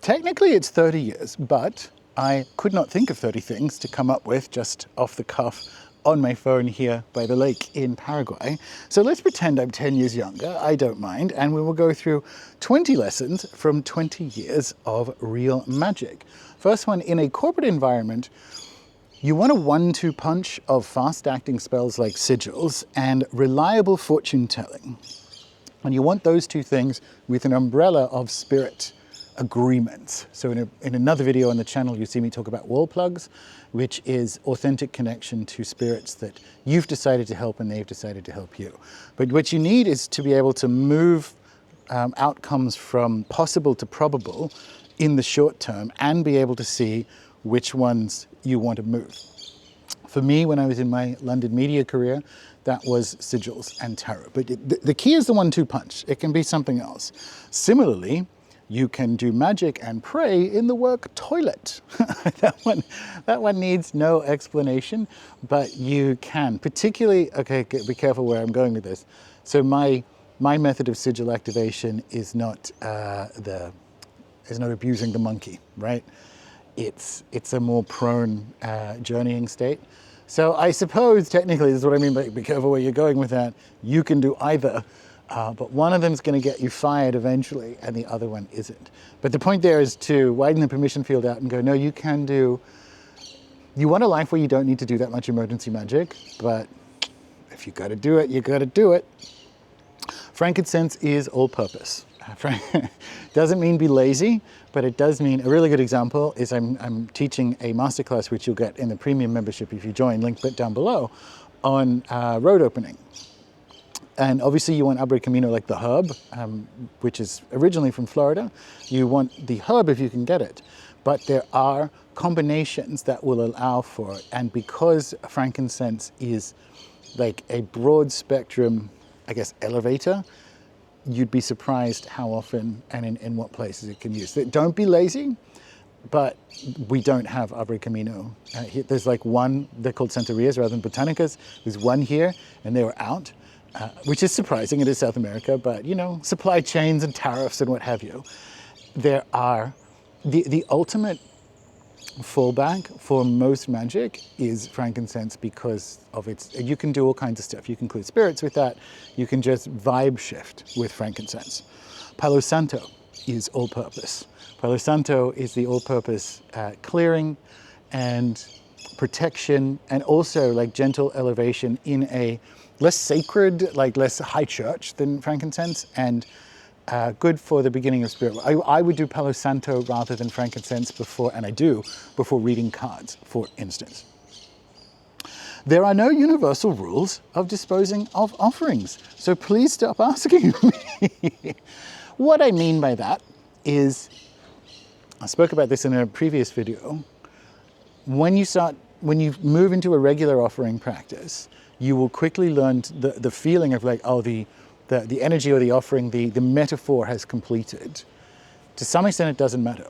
Technically it's 30 years, but I could not think of 30 things to come up with just off the cuff on my phone here by the lake in Paraguay. So let's pretend I'm 10 years younger, I don't mind, and we will go through 20 lessons from 20 years of real magic. First one, in a corporate environment, you want a 1-2 punch of fast-acting spells like sigils and reliable fortune telling. And you want those two things with an umbrella of spirit agreements. So in another video on the channel, you see me talk about wall plugs, which is authentic connection to spirits that you've decided to help and they've decided to help you. But what you need is to be able to move outcomes from possible to probable in the short term and be able to see which ones you want to move. For me, when I was in my London media career, that was sigils and tarot. But the key is the 1-2 punch. It can be something else. Similarly, you can do magic and pray in the work toilet. that one needs no explanation, but you can. Particularly, okay, be careful where I'm going with this. So my method of sigil activation is not abusing the monkey, right? It's a more prone journeying state. So I suppose technically this is what I mean by be careful where you're going with that. You can do either. But one of them is going to get you fired eventually and the other one isn't. But the point there is to widen the permission field out and go, no, you can do, you want a life where you don't need to do that much emergency magic, but if you got to do it, you got to do it. Frankincense is all purpose. Doesn't mean be lazy, but it does mean, a really good example is I'm teaching a masterclass, which you'll get in the premium membership if you join, link down below, on road opening. And obviously you want Abre Camino, like the herb, which is originally from Florida. You want the herb if you can get it. But there are combinations that will allow for it. And because frankincense is like a broad spectrum, I guess, elevator, you'd be surprised how often and in what places it can use. Don't be lazy, but we don't have Abre Camino. There's like one, they're called Santerias rather than Botanicas. There's one here and they were out. Which is surprising, it is South America, but you know, supply chains and tariffs and what have you. There are, the ultimate fallback for most magic is frankincense because of its, you can do all kinds of stuff. You can include spirits with that. You can just vibe shift with frankincense. Palo Santo is all purpose. Palo Santo is the all purpose clearing and protection and also like gentle elevation in a less sacred, like less high church than frankincense, and good for the beginning of spirit. I would do Palo Santo rather than frankincense before, and I do, before reading cards, for instance. There are no universal rules of disposing of offerings, so please stop asking me. What I mean by that is, I spoke about this in a previous video, when you move into a regular offering practice, you will quickly learn the feeling of like, oh, the energy or the offering, the metaphor has completed. To some extent, it doesn't matter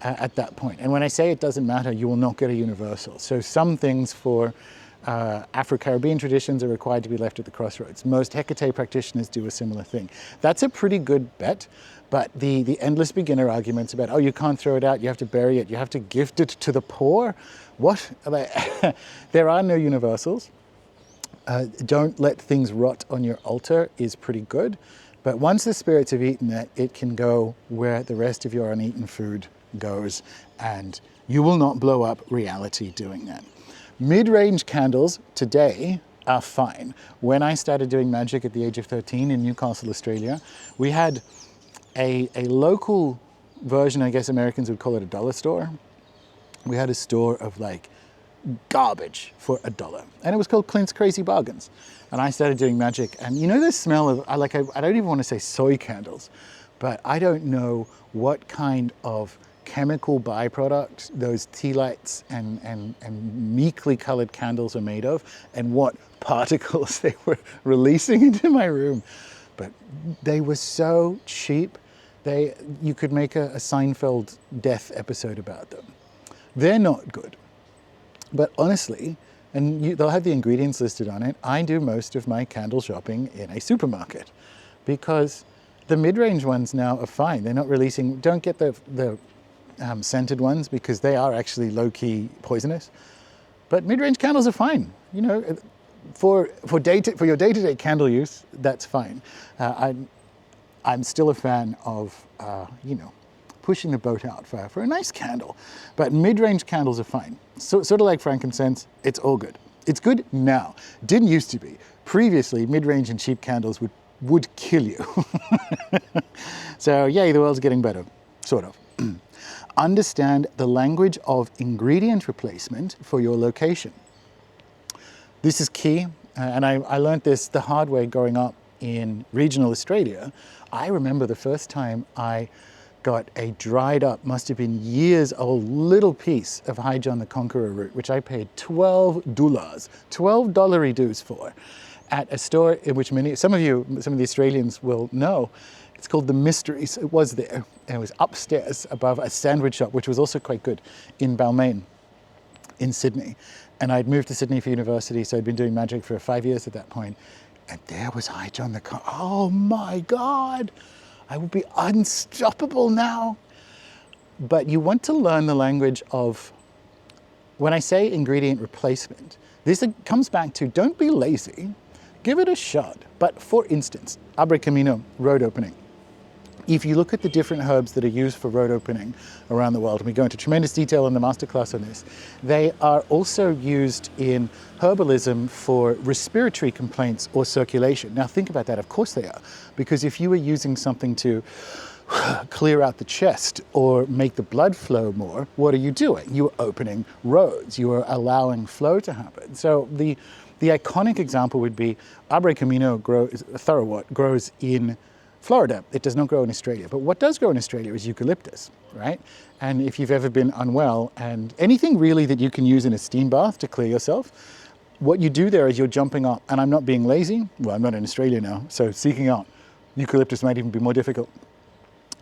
at that point. And when I say it doesn't matter, you will not get a universal. So some things for Afro-Caribbean traditions are required to be left at the crossroads. Most Hecate practitioners do a similar thing. That's a pretty good bet, but the endless beginner arguments about, oh, you can't throw it out, you have to bury it, you have to gift it to the poor. What? There are no universals. Don't let things rot on your altar is pretty good. But once the spirits have eaten it, it can go where the rest of your uneaten food goes, and you will not blow up reality doing that. Mid-range candles today are fine. When I started doing magic at the age of 13 in Newcastle, Australia, we had a local version, I guess Americans would call it a dollar store. We had a store of like garbage for $1, and it was called Clint's Crazy Bargains. And I started doing magic, and you know the smell of, I don't even want to say soy candles, but I don't know what kind of chemical byproduct those tea lights and meekly colored candles are made of, and what particles they were releasing into my room. But they were so cheap, you could make a Seinfeld death episode about them. They're not good. But honestly, and they'll have the ingredients listed on it, I do most of my candle shopping in a supermarket because the mid-range ones now are fine. They're not releasing, don't get the scented ones because they are actually low-key poisonous. But mid-range candles are fine. You know, for your day-to-day candle use, that's fine. I'm still a fan of, you know, pushing the boat out for a nice candle. But mid-range candles are fine. So, sort of like frankincense, it's all good. It's good now. Didn't used to be. Previously, mid-range and cheap candles would kill you. So yay, the world's getting better, sort of. Understand the language of ingredient replacement for your location. This is key, and I learned this the hard way growing up in regional Australia. I remember the first time I got a dried up, must have been years old, little piece of High John the Conqueror root, which I paid $12 dues for, at a store in which some of the Australians will know. It's called The Mysteries. It was there, and it was upstairs above a sandwich shop, which was also quite good, in Balmain, in Sydney. And I'd moved to Sydney for university, so I'd been doing magic for 5 years at that point. And there was High John the Conqueror. Oh my God, I would be unstoppable now. But you want to learn the language of, when I say ingredient replacement, this comes back to don't be lazy, give it a shot. But for instance, Abre Camino, road opening. If you look at the different herbs that are used for road opening around the world, and we go into tremendous detail in the masterclass on this, they are also used in herbalism for respiratory complaints or circulation. Now think about that, of course they are, because if you were using something to clear out the chest or make the blood flow more, what are you doing? You are opening roads, you are allowing flow to happen. So the iconic example would be Abre Camino thoroughwort grows in Florida. It does not grow in Australia. But what does grow in Australia is eucalyptus, right? And if you've ever been unwell, and anything really that you can use in a steam bath to clear yourself, what you do there is you're jumping up, and I'm not being lazy, well, I'm not in Australia now, so seeking out eucalyptus might even be more difficult.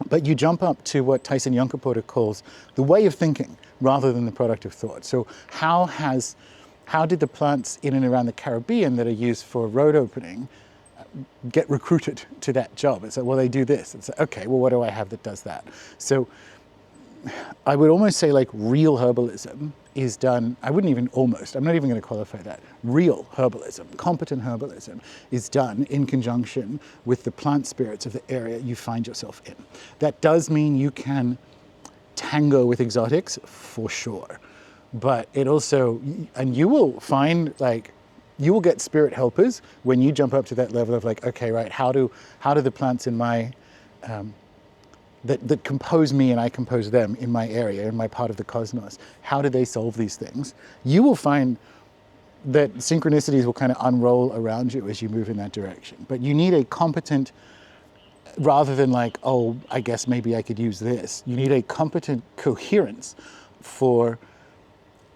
But you jump up to what Tyson Yunkaporta calls the way of thinking rather than the product of thought. So how did the plants in and around the Caribbean that are used for road opening get recruited to that job? It's like, well, they do this. It's like, okay, well, what do I have that does that? So I would almost say like real herbalism is done, I'm not even going to qualify that. Real herbalism, competent herbalism is done in conjunction with the plant spirits of the area you find yourself in. That does mean you can tango with exotics for sure. But it also, and you will find like, you will get spirit helpers when you jump up to that level of like, okay, right, how do the plants in my, that compose me and I compose them in my area, in my part of the cosmos, how do they solve these things? You will find that synchronicities will kind of unroll around you as you move in that direction. But you need a competent, rather than like, oh, I guess maybe I could use this, you need a competent coherence for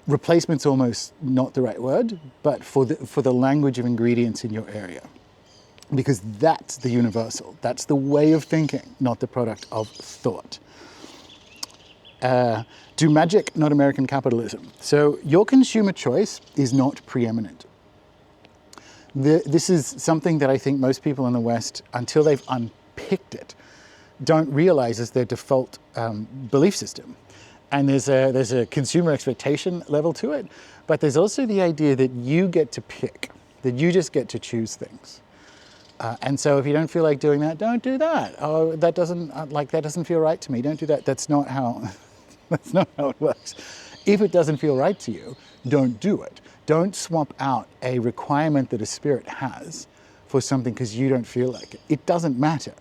replacement's almost not the right word, but for the language of ingredients in your area. Because that's the universal. That's the way of thinking, not the product of thought. Do magic, not American capitalism. So your consumer choice is not preeminent. This is something that I think most people in the West, until they've unpicked it, don't realize is their default belief system. And there's a consumer expectation level to it, but there's also the idea that you get to pick, that you just get to choose things. And so if you don't feel like doing that, don't do that. Oh, that doesn't feel right to me. Don't do that. That's not how it works. If it doesn't feel right to you, don't do it. Don't swap out a requirement that a spirit has for something because you don't feel like it. It doesn't matter.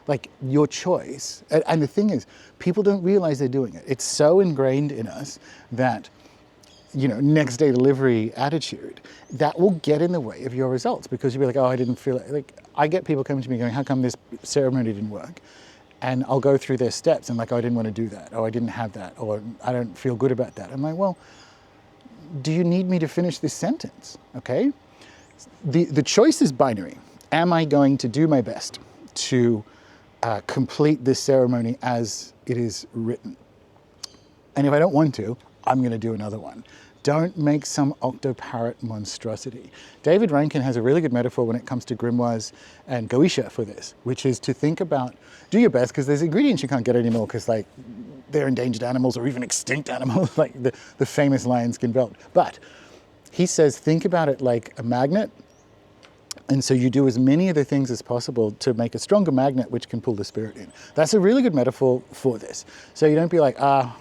Like your choice. And the thing is, people don't realize they're doing it. It's so ingrained in us that, next day delivery attitude, that will get in the way of your results because you'll be like, oh, I didn't feel it. Like, I get people coming to me going, how come this ceremony didn't work? And I'll go through their steps and like, oh, I didn't want to do that. Oh, I didn't have that. Or I don't feel good about that. I'm like, well, do you need me to finish this sentence? Okay. The choice is binary. Am I going to do my best to complete this ceremony as it is written? And if I don't want to, I'm going to do another one. Don't make some octoparrot monstrosity. David Rankin has a really good metaphor when it comes to grimoires and Goetia for this, which is to think about, do your best, because there's ingredients you can't get anymore because like they're endangered animals or even extinct animals, like the famous lion skin belt. But he says, think about it like a magnet. And so you do as many of the things as possible to make a stronger magnet, which can pull the spirit in. That's a really good metaphor for this. So you don't be like, I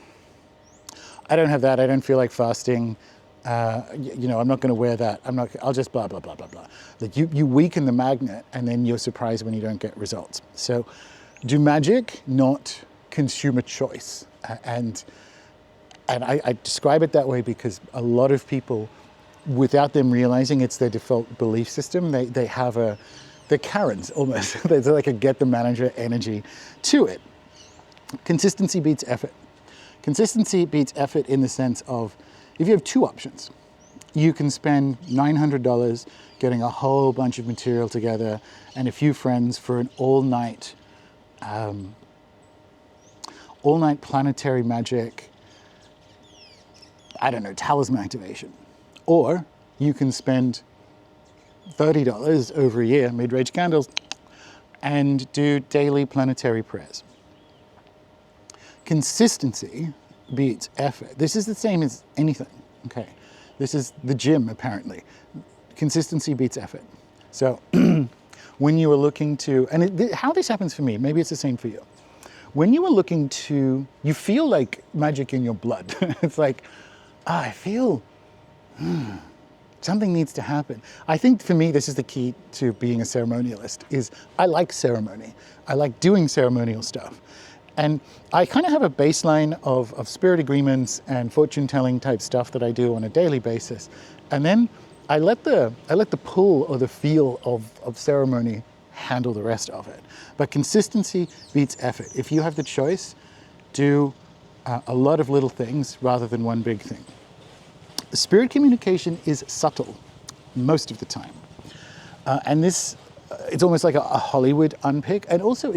don't have that. I don't feel like fasting. You know, I'm not going to wear that. I'll just blah, blah, blah, blah, blah. That you weaken the magnet and then you're surprised when you don't get results. So do magic, not consumer choice. And I describe it that way because a lot of people, without them realizing it's their default belief system, they have they're Karens almost. There's like a get the manager energy to it. Consistency beats effort. Consistency beats effort in the sense of, if you have two options, you can spend $900 getting a whole bunch of material together and a few friends for an all-night planetary magic, I don't know, talisman activation. Or you can spend $30 over a year, mid-range candles, and do daily planetary prayers. Consistency beats effort. This is the same as anything, okay? This is the gym, apparently. Consistency beats effort. So when you are looking to, and how this happens for me, maybe it's the same for you. When you are looking to, you feel like magic in your blood. It's like, I feel, something needs to happen. I think for me, this is the key to being a ceremonialist, is I like ceremony. I like doing ceremonial stuff. And I kind of have a baseline of spirit agreements and fortune telling type stuff that I do on a daily basis. And then I let the pull or the feel of ceremony handle the rest of it. But consistency beats effort. If you have the choice, do a lot of little things rather than one big thing. Spirit communication is subtle most of the time. And this, it's almost like a Hollywood unpick. And also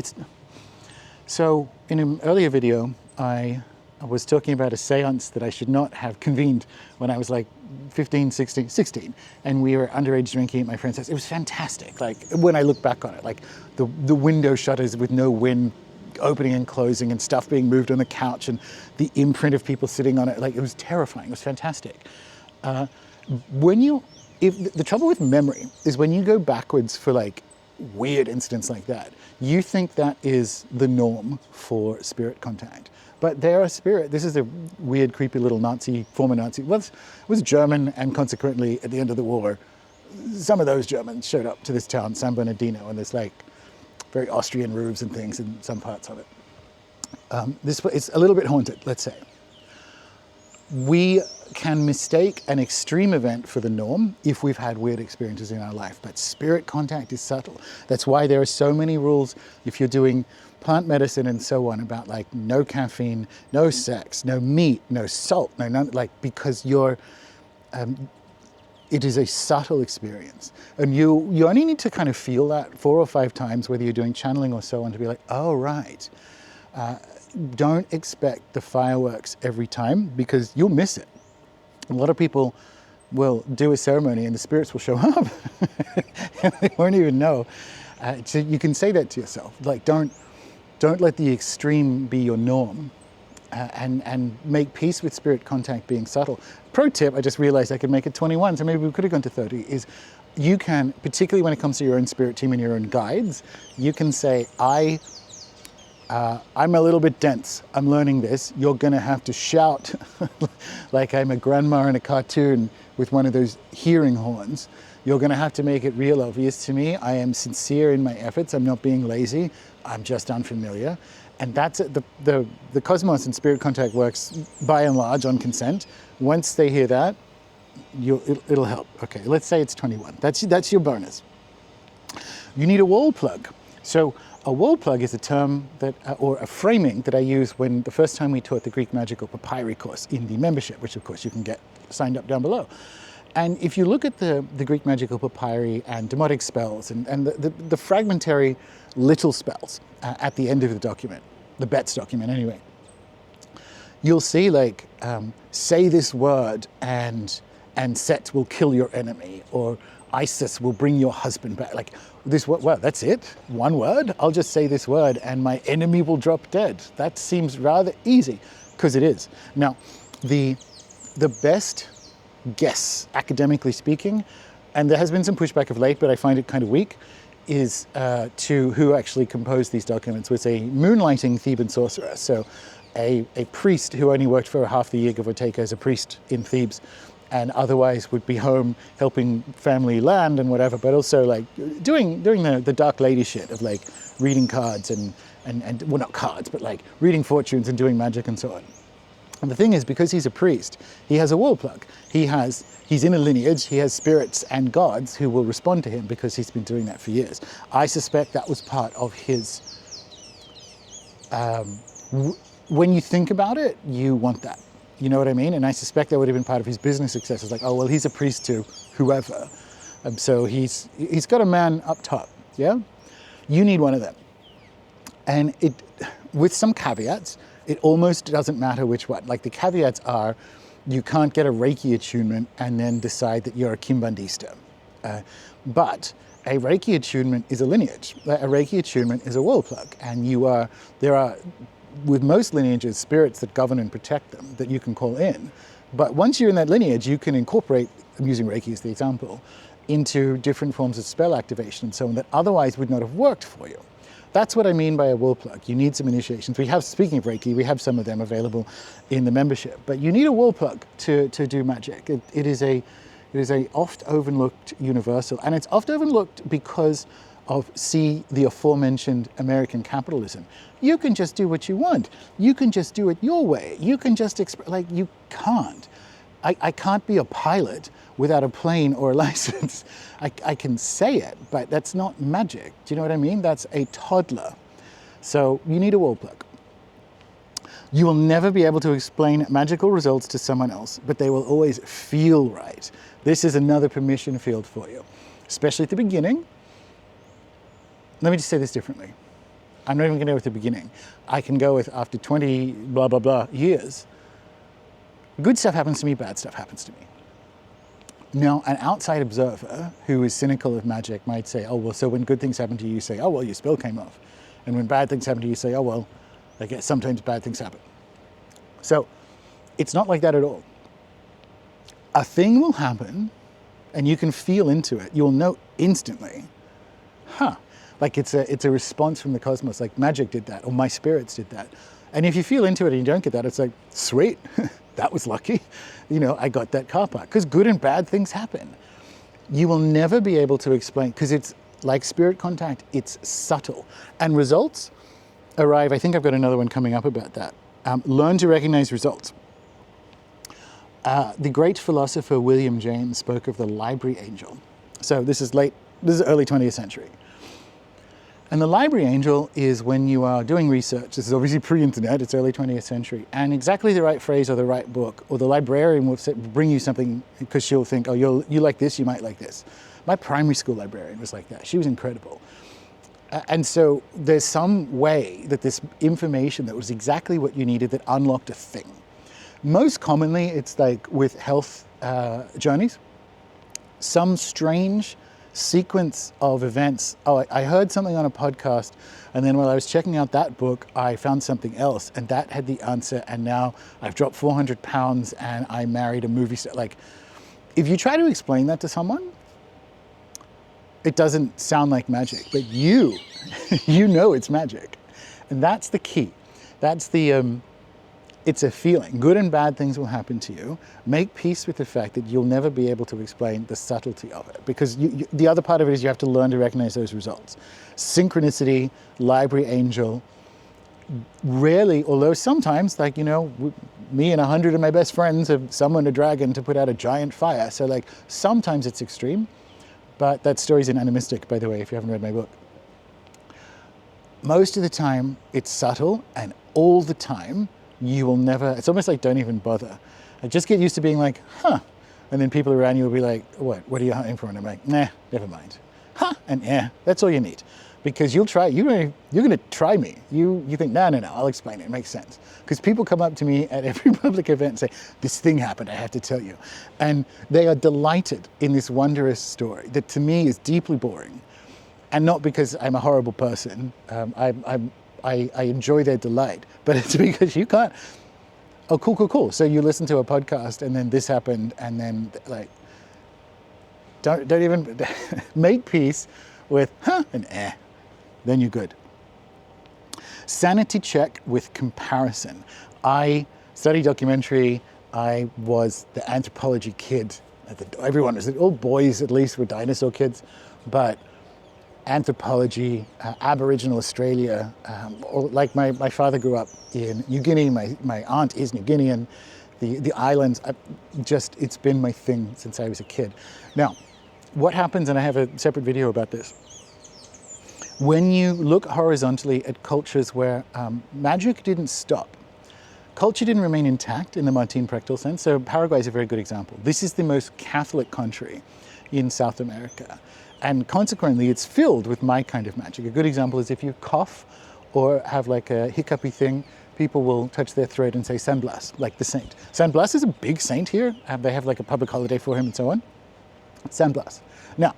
so in an earlier video, I was talking about a seance that I should not have convened when I was like 15, 16, and we were underage drinking at my friend's house. It was fantastic. Like when I look back on it, like the window shutters with no wind opening and closing and stuff being moved on the couch and the imprint of people sitting on it, like it was terrifying. It was fantastic. The trouble with memory is when you go backwards for like weird incidents like that, you think that is the norm for spirit contact. But there are this is a weird, creepy little former Nazi, was German, and consequently at the end of the war, some of those Germans showed up to this town, San Bernardino, and there's like very Austrian roofs and things in some parts of it. It's a little bit haunted, let's say. We can mistake an extreme event for the norm if we've had weird experiences in our life, but spirit contact is subtle. That's why there are so many rules if you're doing plant medicine and so on about like no caffeine, no sex, no meat, no salt, because it is a subtle experience. And you only need to kind of feel that 4 or 5 times, whether you're doing channeling or so on, to be like, oh, right. Don't expect the fireworks every time because you'll miss it. A lot of people will do a ceremony and the spirits will show up and they won't even know. So you can say that to yourself, like don't let the extreme be your norm, and make peace with spirit contact being subtle. Pro tip, I just realized I could make it 21, so maybe we could have gone to 30, is you can, particularly when it comes to your own spirit team and your own guides, you can say, I'm a little bit dense. I'm learning this. You're going to have to shout like I'm a grandma in a cartoon with one of those hearing horns. You're going to have to make it real obvious to me. I am sincere in my efforts. I'm not being lazy. I'm just unfamiliar. And that's it. The cosmos and spirit contact works by and large on consent. Once they hear that, it'll help. Okay, let's say it's 21. That's your bonus. You need a wall plug. So a wall plug is a term or a framing that I use when the first time we taught the Greek Magical Papyri course in the membership, which of course you can get signed up down below. And if you look at the Greek Magical Papyri and demotic spells and the fragmentary little spells at the end of the document, the Betts document anyway, you'll see like, say this word and Set will kill your enemy, or Isis will bring your husband back. Like this, well, that's it. One word. I'll just say this word and my enemy will drop dead. That seems rather easy, because it is. Now, the best guess, academically speaking, and there has been some pushback of late, but I find it kind of weak, is to who actually composed these documents was a moonlighting Theban sorcerer. So a priest who only worked for half the year, give or take, as a priest in Thebes, and otherwise would be home helping family land and whatever, but also like doing the dark lady shit of like reading cards and well, not cards, but like reading fortunes and doing magic and so on. And the thing is, because he's a priest, he has a wall plug. He's in a lineage, he has spirits and gods who will respond to him because he's been doing that for years. I suspect that was part of his, when you think about it, you want that. You know what I mean? And I suspect that would have been part of his business success. It's like, oh, well, he's a priest to whoever. So he's got a man up top, yeah? You need one of them. And it, with some caveats, it almost doesn't matter which one. Like the caveats are, you can't get a Reiki attunement and then decide that you're a Kimbandista. But a Reiki attunement is a lineage. A Reiki attunement is a wall plug. And there are, with most lineages, spirits that govern and protect them that you can call in. But once you're in that lineage, you can incorporate, I'm using Reiki as the example, into different forms of spell activation and so on that otherwise would not have worked for you. That's what I mean by a wall plug. You need some initiations. We have, speaking of Reiki, we have some of them available in the membership, but you need a wall plug to do magic. It is a oft overlooked universal, and it's oft overlooked because of, the aforementioned American capitalism. You can just do what you want. You can just do it your way. You can just, you can't. I can't be a pilot without a plane or a license. I can say it, but that's not magic. Do you know what I mean? That's a toddler. So you need a wall plug. You will never be able to explain magical results to someone else, but they will always feel right. This is another permission field for you, especially at the beginning. Let me just say this differently. I'm not even going to go with the beginning. I can go with after 20 blah, blah, blah years. Good stuff happens to me, bad stuff happens to me. Now, an outside observer who is cynical of magic might say, oh, well, so when good things happen to you, you say, oh, well, your spell came off. And when bad things happen to you, you say, oh, well, I guess sometimes bad things happen. So it's not like that at all. A thing will happen and you can feel into it. You'll know instantly, like it's a response from the cosmos, like magic did that, or my spirits did that. And if you feel into it and you don't get that, it's like, sweet, that was lucky. You know, I got that car park, because good and bad things happen. You will never be able to explain, because it's like spirit contact, it's subtle. And results arrive, I think I've got another one coming up about that. Learn to recognize results. The great philosopher William James spoke of the library angel. So this is early 20th century. And the library angel is when you are doing research. This is obviously pre-internet, it's early 20th century. And exactly the right phrase or the right book, or the librarian will bring you something because she'll think, oh, you like this, you might like this. My primary school librarian was like that. She was incredible. And so there's some way that this information that was exactly what you needed that unlocked a thing. Most commonly, it's like with health journeys, some strange sequence of events. Oh, I heard something on a podcast, and then while I was checking out that book, I found something else, and that had the answer, and now I've dropped 400 pounds, and I married a movie star. Like, if you try to explain that to someone, it doesn't sound like magic, but you know it's magic. And that's the key. That's the, it's a feeling. Good and bad things will happen to you. Make peace with the fact that you'll never be able to explain the subtlety of it, because the other part of it is you have to learn to recognize those results. Synchronicity, library angel, rarely, although sometimes, like, you know, me and 100 of my best friends have summoned a dragon to put out a giant fire. So like, sometimes it's extreme, but that story's in Ani.Mystic, by the way, if you haven't read my book. Most of the time, it's subtle, and all the time, you will never, it's almost like don't even bother. I just get used to being like, huh. And then people around you will be like, what are you hunting for? And I'm like, nah, never mind. Huh, and yeah, that's all you need. because you're going to try me. You think, no, I'll explain it. It makes sense. Because people come up to me at every public event and say, this thing happened, I have to tell you. And they are delighted in this wondrous story that to me is deeply boring. And not because I'm a horrible person. I enjoy their delight, but it's because you can't, oh, cool. So you listen to a podcast and then this happened and then like, don't even make peace with and then you're good. Sanity check with comparison. I studied documentary. I was the anthropology kid. Everyone was, all boys at least were dinosaur kids, but anthropology, Aboriginal Australia, like my father grew up in New Guinea, my aunt is New Guinean, the islands, it's been my thing since I was a kid. Now, what happens, and I have a separate video about this, when you look horizontally at cultures where magic didn't stop, culture didn't remain intact in the Martin Prechtel sense. So Paraguay is a very good example. This is the most Catholic country in South America. And consequently, it's filled with my kind of magic. A good example is if you cough or have like a hiccupy thing, people will touch their throat and say San Blas, like the saint. San Blas is a big saint here. They have like a public holiday for him and so on. San Blas. Now,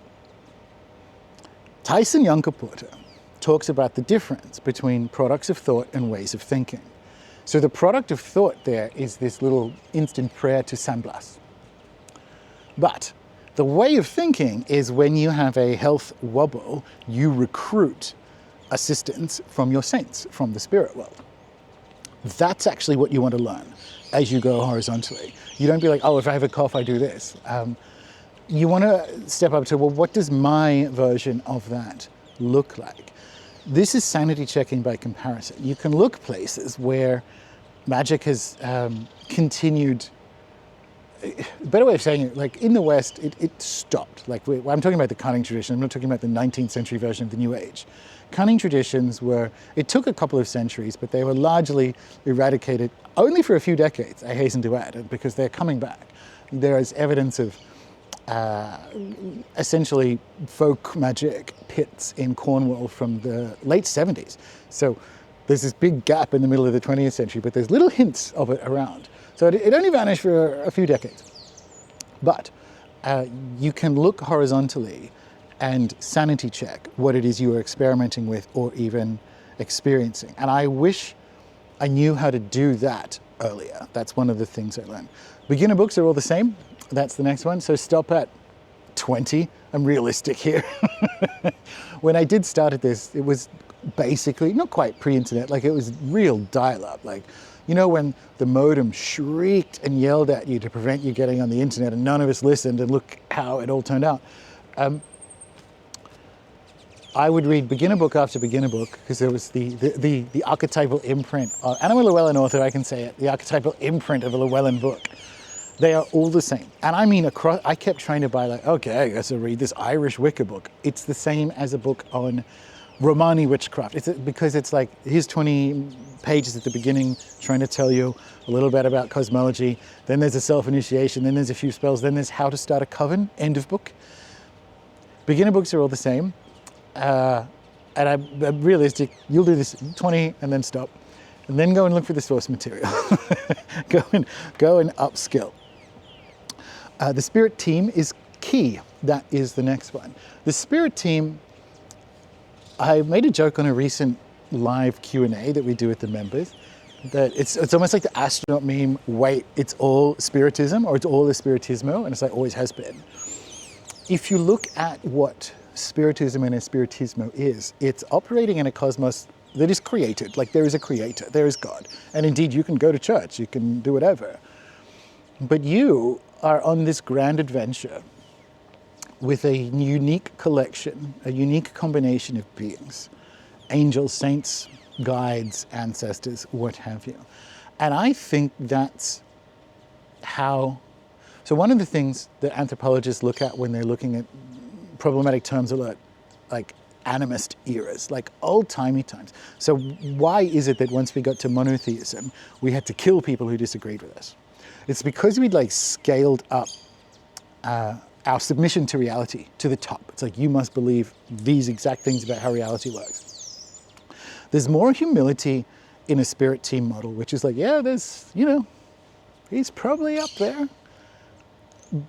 Tyson Yunkaporta talks about the difference between products of thought and ways of thinking. So the product of thought there is this little instant prayer to San Blas. But the way of thinking is when you have a health wobble, you recruit assistance from your saints, from the spirit world. That's actually what you want to learn as you go horizontally. You don't be like, oh, if I have a cough, I do this. You want to step up to, well, what does my version of that look like? This is sanity checking by comparison. You can look places where magic has continued. A better way of saying it, like in the West, it stopped. Like I'm talking about the cunning tradition. I'm not talking about the 19th century version of the New Age. Cunning traditions it took a couple of centuries, but they were largely eradicated only for a few decades, I hasten to add, because they're coming back. There is evidence of essentially folk magic pits in Cornwall from the late 70s. So there's this big gap in the middle of the 20th century, but there's little hints of it around. So it only vanished for a few decades. But you can look horizontally and sanity check what it is you are experimenting with or even experiencing. And I wish I knew how to do that earlier. That's one of the things I learned. Beginner books are all the same. That's the next one. So stop at 20. I'm realistic here. When I did start at this, it was basically, not quite pre-internet, like it was real dial-up. Like, you know, when the modem shrieked and yelled at you to prevent you getting on the internet and none of us listened, and look how it all turned out. I would read beginner book after beginner book because there was the archetypal imprint of, and I'm a Llewellyn author, I can say it, the archetypal imprint of a Llewellyn book. They are all the same. And I mean, I kept trying to buy like, okay, I guess I'll read this Irish Wicca book. It's the same as a book on Romani witchcraft. Because it's like, here's 20 pages at the beginning trying to tell you a little bit about cosmology. Then there's a self-initiation. Then there's a few spells. Then there's how to start a coven, end of book. Beginner books are all the same. And I'm realistic. You'll do this 20 and then stop. And then go and look for the source material. Go and upskill. The spirit team is key. That is the next one. The spirit team, I made a joke on a recent live Q&A that we do with the members, that it's almost like the astronaut meme, wait, it's all spiritism, or it's all the spiritismo, and it's like always has been. If you look at what spiritism and spiritismo is, it's operating in a cosmos that is created, like there is a creator, there is God. And indeed, you can go to church, you can do whatever. But you are on this grand adventure with a unique collection, a unique combination of beings, angels, saints, guides, ancestors, what have you. And I think that's how, so one of the things that anthropologists look at when they're looking at problematic terms are like animist eras, like old-timey times. So why is it that once we got to monotheism, we had to kill people who disagreed with us? It's because we'd like scaled up our submission to reality to the top. It's like, you must believe these exact things about how reality works. There's more humility in a spirit team model, which is like, yeah, there's, you know, he's probably up there,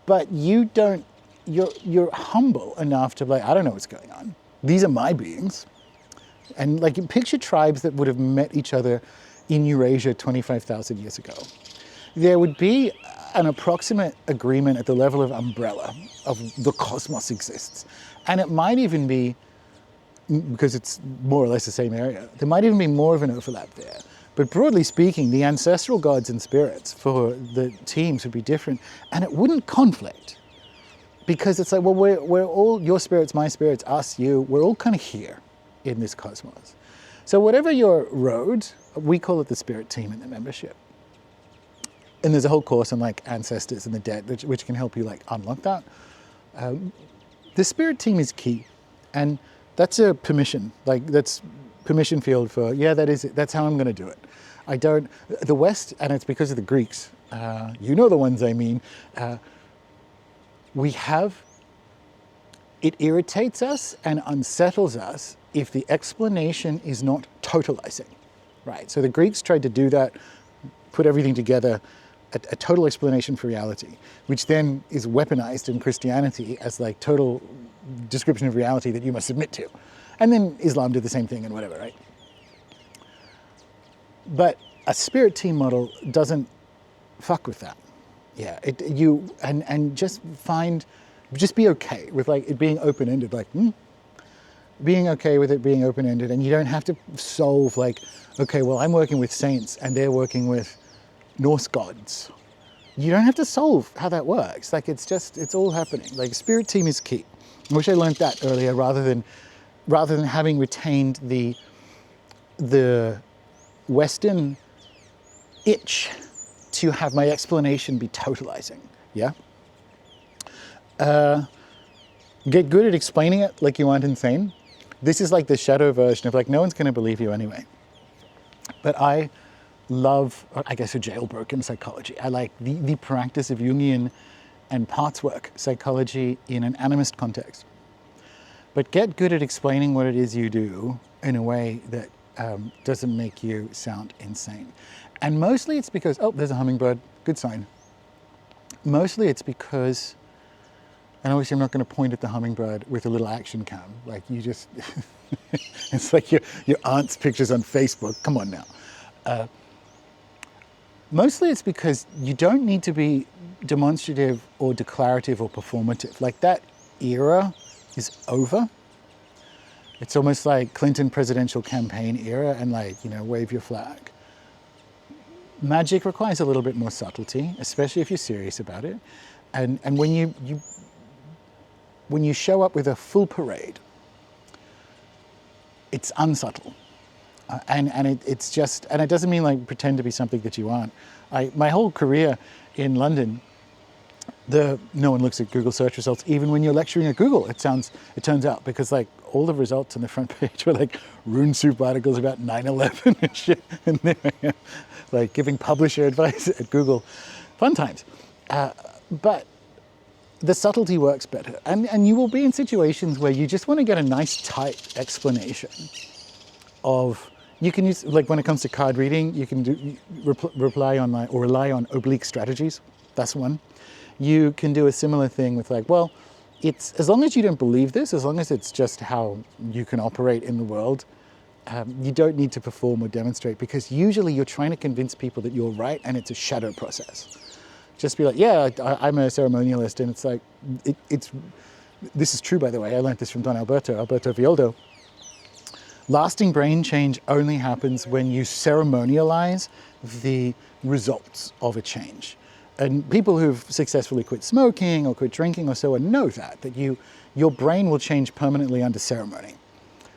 but you don't, you're humble enough to be like, I don't know what's going on. These are my beings. And like, picture tribes that would have met each other in Eurasia 25,000 years ago. There would be an approximate agreement at the level of umbrella of the cosmos exists. And it might even be, because it's more or less the same area, there might even be more of an overlap there. But broadly speaking, the ancestral gods and spirits for the teams would be different, and it wouldn't conflict. Because it's like, well, we're all, your spirits, my spirits, us, you, we're all kind of here in this cosmos. So whatever your road, we call it the spirit team in the membership. And there's a whole course on like ancestors and the dead, which can help you like unlock that. The spirit team is key. And that's a permission, like that's permission field for, yeah, that is it. That's how I'm going to do it. I don't, the West, and it's because of the Greeks, you know the ones I mean, we have, it irritates us and unsettles us if the explanation is not totalizing, right? So the Greeks tried to do that, put everything together, a total explanation for reality, which then is weaponized in Christianity as like total description of reality that you must submit to. And then Islam did the same thing and whatever, right? But a spirit team model doesn't fuck with that. Yeah, and just be okay with like it being open-ended, like being okay with it being open-ended, and you don't have to solve like, okay, well, I'm working with saints and they're working with Norse gods. You don't have to solve how that works. Like it's all happening. Like spirit team is key. I wish I learned that earlier rather than having retained the Western itch to have my explanation be totalizing, yeah? Get good at explaining it like you aren't insane. This is like the shadow version of like, no one's gonna believe you anyway. But I love, I guess, a jailbroken psychology. I like the practice of Jungian and parts work psychology in an animist context. But get good at explaining what it is you do in a way that doesn't make you sound insane. And mostly it's because, oh, there's a hummingbird, good sign. Mostly it's because, and obviously I'm not going to point at the hummingbird with a little action cam. Like you just, it's like your aunt's pictures on Facebook. Come on now. Mostly it's because you don't need to be demonstrative or declarative or performative. Like that era is over. It's almost like Clinton presidential campaign era and like, you know, wave your flag. Magic requires a little bit more subtlety, especially if you're serious about it. And when you show up with a full parade, it's unsubtle. It's just, and it doesn't mean like pretend to be something that you aren't. My whole career in London, no one looks at Google search results, even when you're lecturing at Google, it turns out, because like all the results on the front page were like Rune Soup articles about 9/11 and shit, and there I am, like giving publisher advice at Google. Fun times. But the subtlety works better. And you will be in situations where you just want to get a nice tight explanation of, you can use, like when it comes to card reading, you can rely on oblique strategies. That's one. You can do a similar thing with like, well, it's, as long as you don't believe this, as long as it's just how you can operate in the world, you don't need to perform or demonstrate, because usually you're trying to convince people that you're right and it's a shadow process. Just be like, yeah, I'm a ceremonialist, and it's like, this is true, by the way. I learned this from Don Alberto Villoldo. Lasting brain change only happens when you ceremonialize the results of a change. And people who've successfully quit smoking or quit drinking or so on know that your brain will change permanently under ceremony.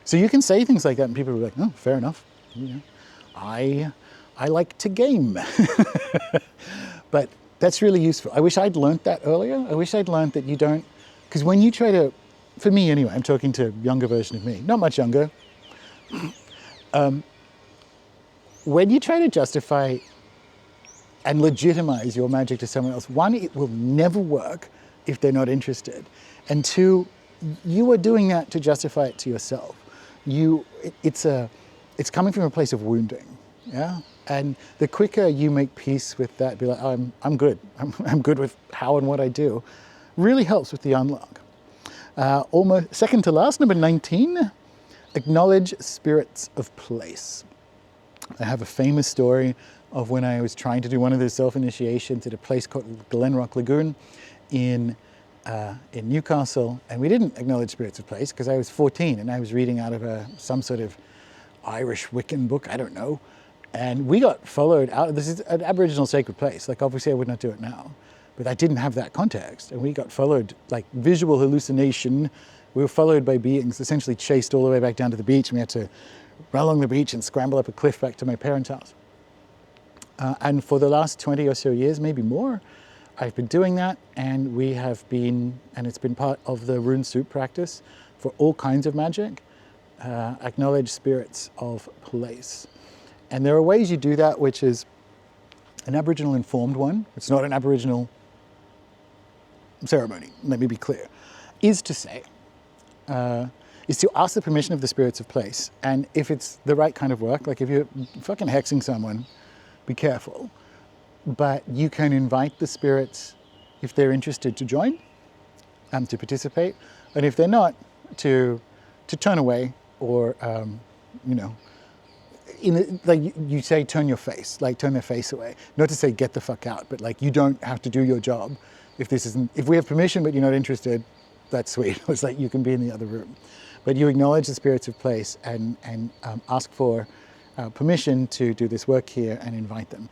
So you can say things like that and people will be like, oh, fair enough. You know, I like to game. But that's really useful. I wish I'd learned that earlier. I wish I'd learned that you don't, because when you try to, for me anyway, I'm talking to a younger version of me, not much younger. When you try to justify and legitimize your magic to someone else, one, it will never work if they're not interested. And two, you are doing that to justify it to yourself. It's coming from a place of wounding, yeah? And the quicker you make peace with that, be like, oh, I'm good. I'm good with how and what I do, really helps with the unlock. Almost second to last, number 19, acknowledge spirits of place. I have a famous story of when I was trying to do one of those self-initiations at a place called Glenrock Lagoon in Newcastle, and we didn't acknowledge spirits of place because I was 14 and I was reading out of some sort of Irish Wiccan book, I don't know, and we got followed out. This is an Aboriginal sacred place, like obviously I would not do it now, but I didn't have that context, and we got followed, like visual hallucination. We were followed by beings, essentially chased all the way back down to the beach, and we had to run along the beach and scramble up a cliff back to my parents' house. And for the last 20 or so years, maybe more, I've been doing that, and we have been, and it's been part of the Rune Soup practice for all kinds of magic, acknowledge spirits of place. And there are ways you do that, which is an Aboriginal informed one. It's not an Aboriginal ceremony, let me be clear, is to say, is to ask the permission of the spirits of place. And if it's the right kind of work, like if you're fucking hexing someone, be careful. But you can invite the spirits, if they're interested, to join, to participate. And if they're not, to turn away, or, you know, like you say, turn your face, like turn their face away. Not to say get the fuck out, but like you don't have to do your job. If we have permission but you're not interested, that's sweet. It's like you can be in the other room. But you acknowledge the spirits of place and ask for permission to do this work here and invite them.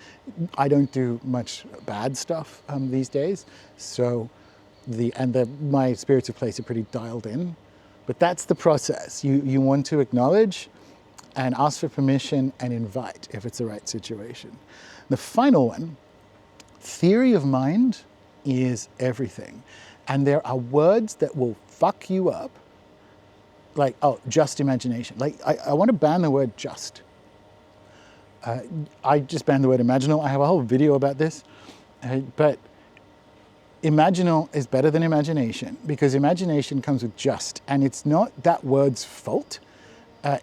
I don't do much bad stuff these days, so my spirits of place are pretty dialed in. But that's the process. You want to acknowledge and ask for permission and invite if it's the right situation. The final one, theory of mind is everything. And there are words that will fuck you up, like, oh, just imagination. Like, I want to ban the word just. I just banned the word imaginal. I have a whole video about this, but imaginal is better than imagination, because imagination comes with just, and it's not that word's fault.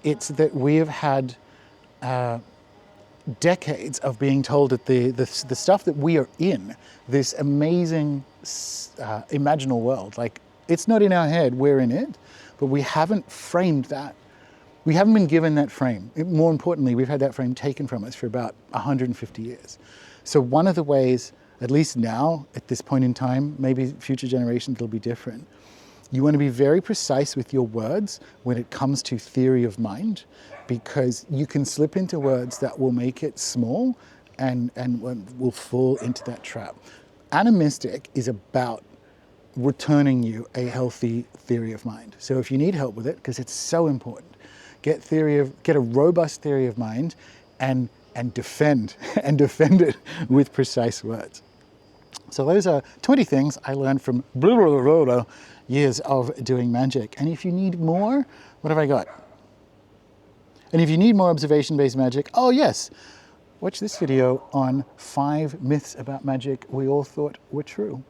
It's that we have had decades of being told that the stuff that we are in, this amazing imaginal world, like it's not in our head, we're in it, but we haven't framed that. We haven't been given that frame. More importantly, we've had that frame taken from us for about 150 years. So one of the ways, at least now, at this point in time, maybe future generations it'll be different, you want to be very precise with your words when it comes to theory of mind, because you can slip into words that will make it small and will fall into that trap. Ani.Mystic is about returning you a healthy theory of mind. So if you need help with it, because it's so important, get a robust theory of mind and defend it with precise words. So those are 20 things I learned from years of doing magic. And if you need more, what have I got? And if you need more observation-based magic, oh yes, watch this video on 5 myths about magic we all thought were true.